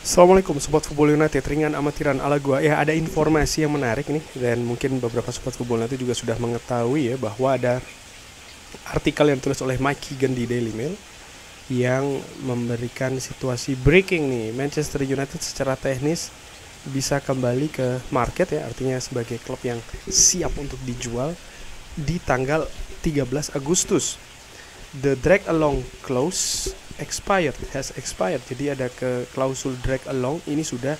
Assalamualaikum Sobat Football United, ringan amatiran ala gua. Ya, ada informasi yang menarik nih, dan mungkin beberapa Sobat Football United juga sudah mengetahui ya, bahwa ada artikel yang ditulis oleh Mike Keegan di Daily Mail yang memberikan situasi breaking nih. Manchester United secara teknis bisa kembali ke market ya, artinya sebagai klub yang siap untuk dijual di tanggal 13 Agustus. The drag along clause has expired. Jadi ada ke klausul drag along ini sudah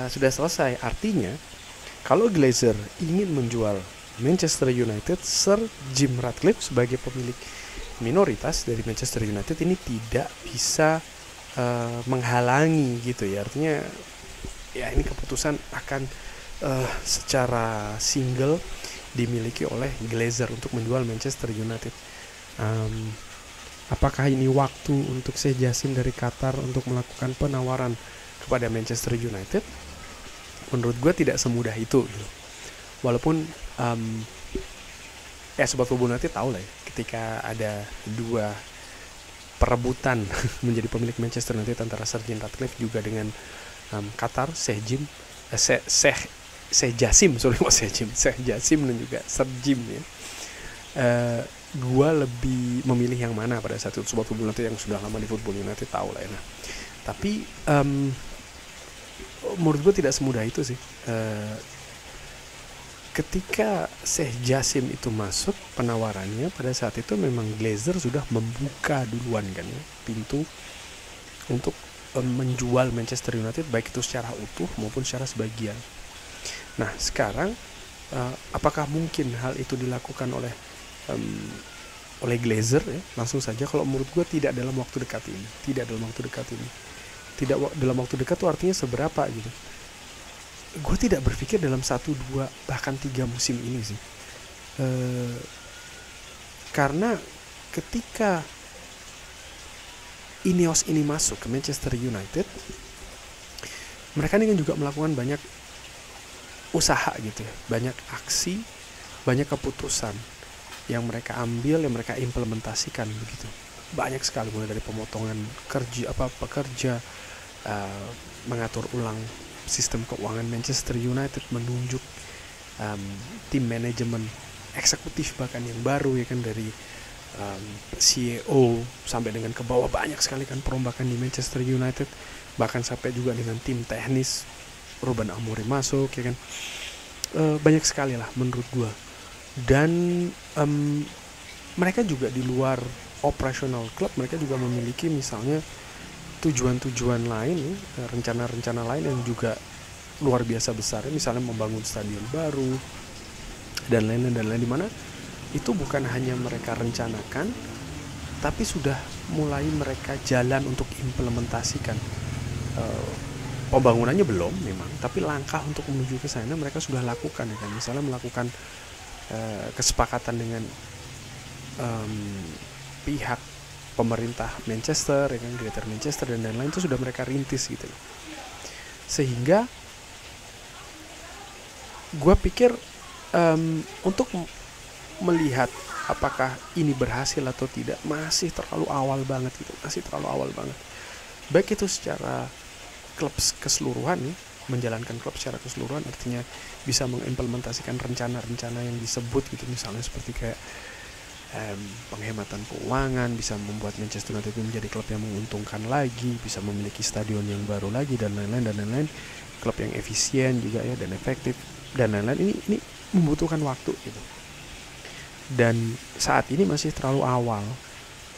selesai. Artinya kalau Glazer ingin menjual Manchester United, Sir Jim Ratcliffe sebagai pemilik minoritas dari Manchester United ini tidak bisa menghalangi gitu ya. Artinya ya ini keputusan akan secara single dimiliki oleh Glazer untuk menjual Manchester United. Apakah ini waktu untuk Sheikh Jassim dari Qatar untuk melakukan penawaran kepada Manchester United? Menurut gue tidak semudah itu gitu. Walaupun Sobat Football United tahu lah ya, ketika ada dua perebutan menjadi pemilik Manchester United antara Sir Jim Ratcliffe juga dengan Qatar, Sheikh Jassim dan juga Sir Jim ya. Gue lebih memilih yang mana pada saat itu. Sobat Football United yang sudah lama di Football United tahu lah ya. Nah, tapi menurut gue tidak semudah itu sih. Ketika Sheikh Jassim itu masuk penawarannya, pada saat itu memang Glazer sudah membuka duluan kan ya, pintu untuk menjual Manchester United, baik itu secara utuh maupun secara sebagian. Nah sekarang apakah mungkin hal itu dilakukan oleh Glazer ya? Langsung saja, kalau menurut gue tidak dalam waktu dekat ini. Tidak dalam waktu dekat tuh artinya seberapa gitu. Gue tidak berpikir dalam 1, 2, bahkan 3 musim ini sih. Karena ketika Ineos ini masuk ke Manchester United, mereka ini kan juga melakukan banyak usaha gitu ya, banyak aksi, banyak keputusan yang mereka ambil, yang mereka implementasikan begitu. Banyak sekali, mulai dari pemotongan pekerja, mengatur ulang sistem keuangan Manchester United, menunjuk tim manajemen eksekutif bahkan yang baru ya kan, dari CEO sampai dengan ke bawah. Banyak sekali kan perombakan di Manchester United, bahkan sampai juga dengan tim teknis. Ruben Amorim masuk ya kan. Banyak sekali lah menurut gue. Dan mereka juga di luar operasional klub, mereka juga memiliki misalnya tujuan-tujuan lain, rencana-rencana lain yang juga luar biasa besar, misalnya membangun stadion baru dan lain-lain, di mana itu bukan hanya mereka rencanakan, tapi sudah mulai mereka jalan untuk implementasikan. Pembangunannya belum memang, tapi langkah untuk menuju ke sana mereka sudah lakukan ya kan. Misalnya melakukan kesepakatan dengan pihak pemerintah Manchester ya kan, Greater Manchester dan lain-lain, itu sudah mereka rintis gitu. Sehingga gue pikir untuk melihat apakah ini berhasil atau tidak masih terlalu awal banget gitu, baik itu secara klub keseluruhan ya, menjalankan klub secara keseluruhan, artinya bisa mengimplementasikan rencana-rencana yang disebut gitu, misalnya seperti kayak penghematan keuangan, bisa membuat Manchester United menjadi klub yang menguntungkan lagi, bisa memiliki stadion yang baru lagi dan lain-lain, klub yang efisien juga ya dan efektif dan lain-lain. Ini membutuhkan waktu gitu, dan saat ini masih terlalu awal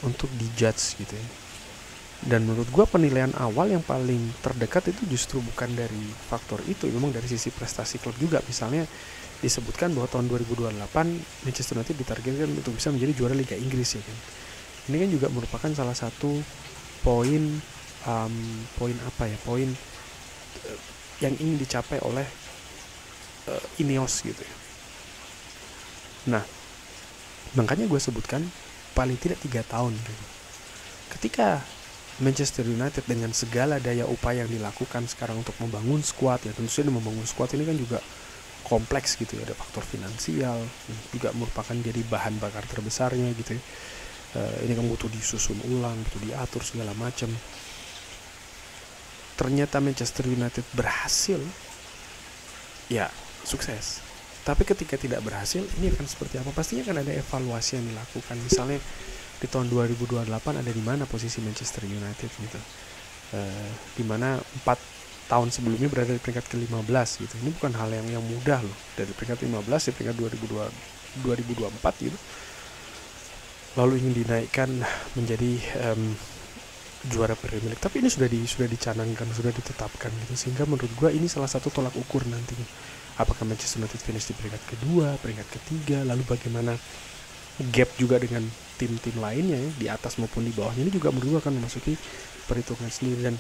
untuk dijudge gitu ya. Dan menurut gue penilaian awal yang paling terdekat itu justru bukan dari faktor itu, memang dari sisi prestasi klub juga. Misalnya disebutkan bahwa tahun 2028 Manchester United ditargetkan untuk bisa menjadi juara Liga Inggris ya kan. Ini kan juga merupakan salah satu poin yang ingin dicapai oleh Ineos gitu ya. Nah makanya gue sebutkan paling tidak 3 tahun gitu. Ketika Manchester United dengan segala daya upaya yang dilakukan sekarang untuk membangun skuad ya, tentu saja membangun skuad ini kan juga kompleks gitu ya, ada faktor finansial juga merupakan jadi bahan bakar terbesarnya gitu ya. Ini kan butuh disusun ulang, butuh diatur segala macam. ternyata Manchester United berhasil, ya sukses. Tapi ketika tidak berhasil, ini akan seperti apa? Pastinya akan ada evaluasi yang dilakukan. Misalnya di tahun 2028 ada di mana posisi Manchester United gitu, di mana 4 tahun sebelumnya berada di peringkat ke-15 gitu. Ini bukan hal yang mudah loh, dari peringkat 15 di peringkat 2024 gitu, lalu ingin dinaikkan menjadi juara Premier League. Tapi ini sudah dicanangkan, sudah ditetapkan gitu, sehingga menurut gue ini salah satu tolak ukur nantinya. Apakah Manchester United finish di peringkat kedua, peringkat ketiga, lalu bagaimana gap juga dengan tim-tim lainnya ya, di atas maupun di bawahnya. Ini juga menurut gue akan memasuki perhitungan sendiri, dan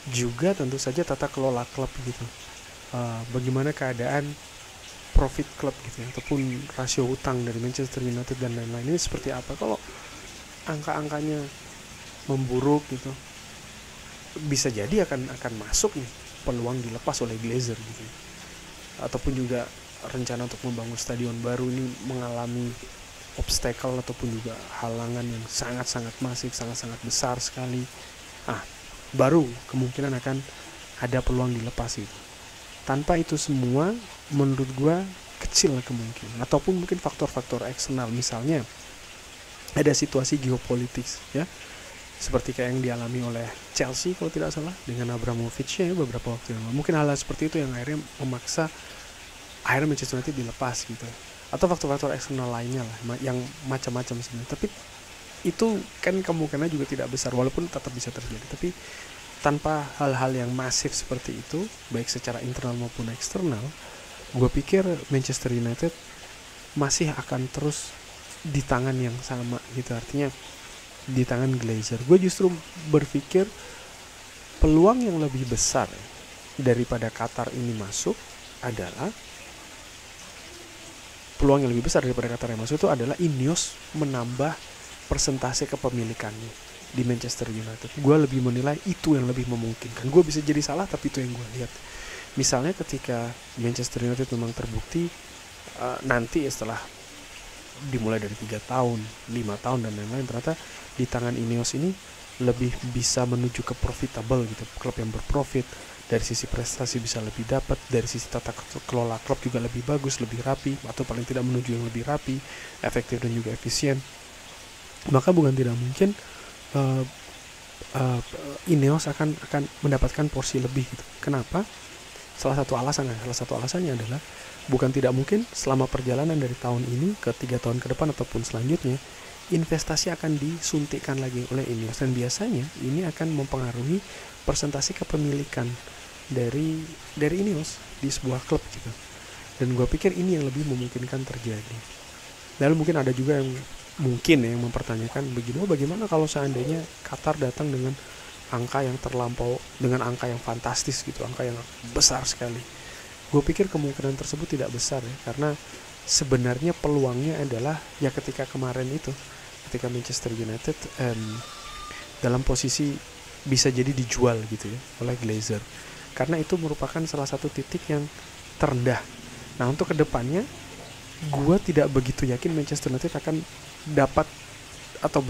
juga tentu saja tata kelola klub gitu. Bagaimana keadaan profit klub gitu ya, ataupun rasio utang dari Manchester United dan lain-lain, ini seperti apa. Kalau angka-angkanya memburuk gitu, bisa jadi akan masuk nih peluang dilepas oleh Glazer gitu ya. Ataupun juga rencana untuk membangun stadion baru ini mengalami obstacle ataupun juga halangan yang sangat-sangat masif, sangat-sangat besar sekali. Baru kemungkinan akan ada peluang dilepas itu. Tanpa itu semua, menurut gua kecil kemungkinan. Ataupun mungkin faktor-faktor eksternal, misalnya ada situasi geopolitik ya, seperti kayak yang dialami oleh Chelsea kalau tidak salah dengan Abramovich ya beberapa waktu yang lalu. Mungkin hal seperti itu yang akhirnya memaksa Manchester United dilepas gitu. Atau faktor-faktor eksternal lainnya lah yang macam-macam sebenarnya. Tapi itu kan kemungkinan juga tidak besar, walaupun tetap bisa terjadi. Tapi tanpa hal-hal yang masif seperti itu, baik secara internal maupun eksternal, gue pikir Manchester United masih akan terus di tangan yang sama gitu. Artinya di tangan Glazer. Gue justru berpikir peluang yang lebih besar daripada Qatar ini masuk adalah itu adalah Ineos menambah persentase kepemilikannya di Manchester United. Gue lebih menilai itu yang lebih memungkinkan. Gue bisa jadi salah, tapi itu yang gue lihat. Misalnya ketika Manchester United memang terbukti nanti setelah dimulai dari 3 tahun, 5 tahun dan lain-lain, ternyata di tangan Ineos ini lebih bisa menuju ke profitable gitu, klub yang berprofit, dari sisi prestasi bisa lebih dapat, dari sisi tata kelola klub juga lebih bagus, lebih rapi, atau paling tidak menuju yang lebih rapi, efektif dan juga efisien. Maka bukan tidak mungkin Ineos akan mendapatkan porsi lebih gitu. Kenapa? Salah satu alasannya adalah bukan tidak mungkin selama perjalanan dari tahun ini ke 3 tahun ke depan ataupun selanjutnya, investasi akan disuntikkan lagi oleh Ineos, dan biasanya ini akan mempengaruhi persentase kepemilikan dari Ineos di sebuah klub gitu. Dan gue pikir ini yang lebih memungkinkan terjadi. Lalu mungkin ada juga yang mempertanyakan bagaimana kalau seandainya Qatar datang dengan angka yang terlampau, dengan angka yang fantastis gitu, angka yang besar sekali. Gue pikir kemungkinan tersebut tidak besar ya, karena sebenarnya peluangnya adalah ya ketika kemarin itu, ketika Manchester United dalam posisi bisa jadi dijual gitu ya oleh Glazer, karena itu merupakan salah satu titik yang terendah. Nah untuk kedepannya, gue tidak begitu yakin Manchester United akan dapat atau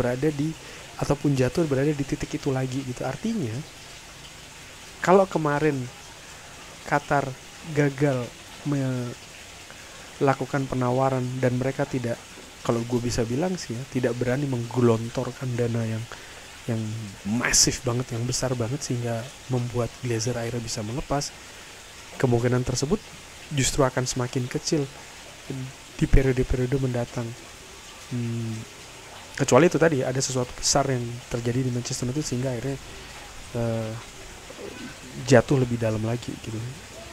ataupun jatuh berada di titik itu lagi gitu. Artinya kalau kemarin Qatar gagal melakukan penawaran dan mereka tidak, kalau gue bisa bilang sih ya, tidak berani menggelontorkan dana yang masif banget, yang besar banget, sehingga membuat Glazer akhirnya bisa melepas, kemungkinan tersebut justru akan semakin kecil di periode-periode mendatang. Kecuali itu tadi ada sesuatu besar yang terjadi di Manchester United sehingga akhirnya jatuh lebih dalam lagi gitu.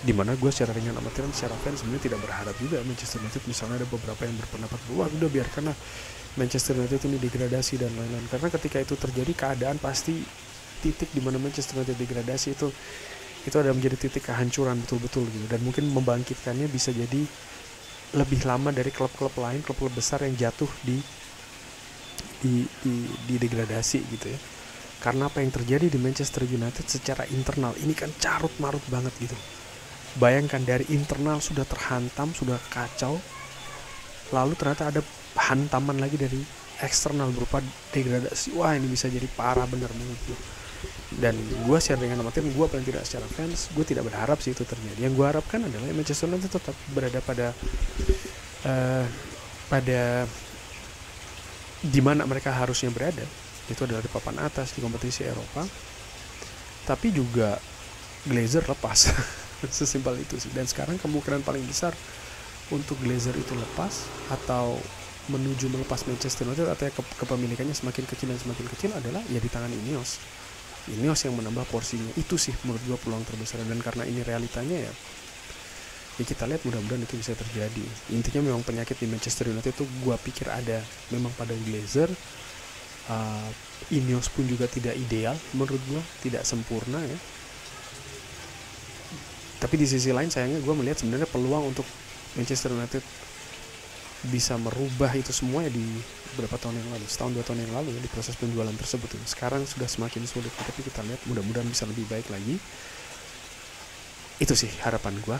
Dimana gue secara ringan amatiran, secara fans sebenarnya tidak berharap juga Manchester United, misalnya ada beberapa yang berpendapat bahwa udah biarkanlah Manchester United ini degradasi dan lain-lain, karena ketika itu terjadi keadaan pasti titik di mana Manchester United degradasi itu ada menjadi titik kehancuran betul-betul gitu, dan mungkin membangkitkannya bisa jadi lebih lama dari klub-klub lain, klub-klub besar yang jatuh di degradasi gitu ya. Karena apa yang terjadi di Manchester United secara internal ini kan carut marut banget gitu. Bayangkan dari internal sudah terhantam, sudah kacau, lalu ternyata ada hantaman lagi dari eksternal berupa degradasi. Wah ini bisa jadi parah bener banget gitu. Dan gue share dengan amatir, gue paling tidak secara fans, gue tidak berharap sih itu terjadi. Yang gue harapkan adalah Manchester United tetap berada pada di mana mereka harusnya berada, itu adalah di papan atas di kompetisi Eropa. Tapi juga Glazer lepas. Sesimpel itu sih. Dan sekarang kemungkinan paling besar untuk Glazer itu lepas atau menuju melepas Manchester United atau kepemilikannya semakin kecil adalah ya di tangan Ineos yang menambah porsinya. Itu sih menurut gue peluang terbesar, dan karena ini realitanya ya kita lihat, mudah-mudahan itu bisa terjadi. Intinya memang penyakit di Manchester United itu gue pikir ada memang pada Glazer. Ineos pun juga tidak ideal menurut gue, tidak sempurna ya. Tapi di sisi lain sayangnya gue melihat sebenarnya peluang untuk Manchester United bisa merubah itu semua ya di beberapa tahun yang lalu, setahun 2 tahun yang lalu ya, di proses penjualan tersebut ya. Sekarang sudah semakin sulit, tapi kita lihat mudah-mudahan bisa lebih baik lagi. Itu sih harapan gue.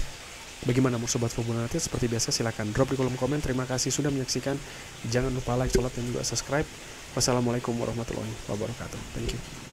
Bagaimana menurut Sobat Football United? Seperti biasa silahkan drop di kolom komen. Terima kasih sudah menyaksikan. Jangan lupa like, share, dan juga subscribe. Wassalamualaikum warahmatullahi wabarakatuh. Thank you.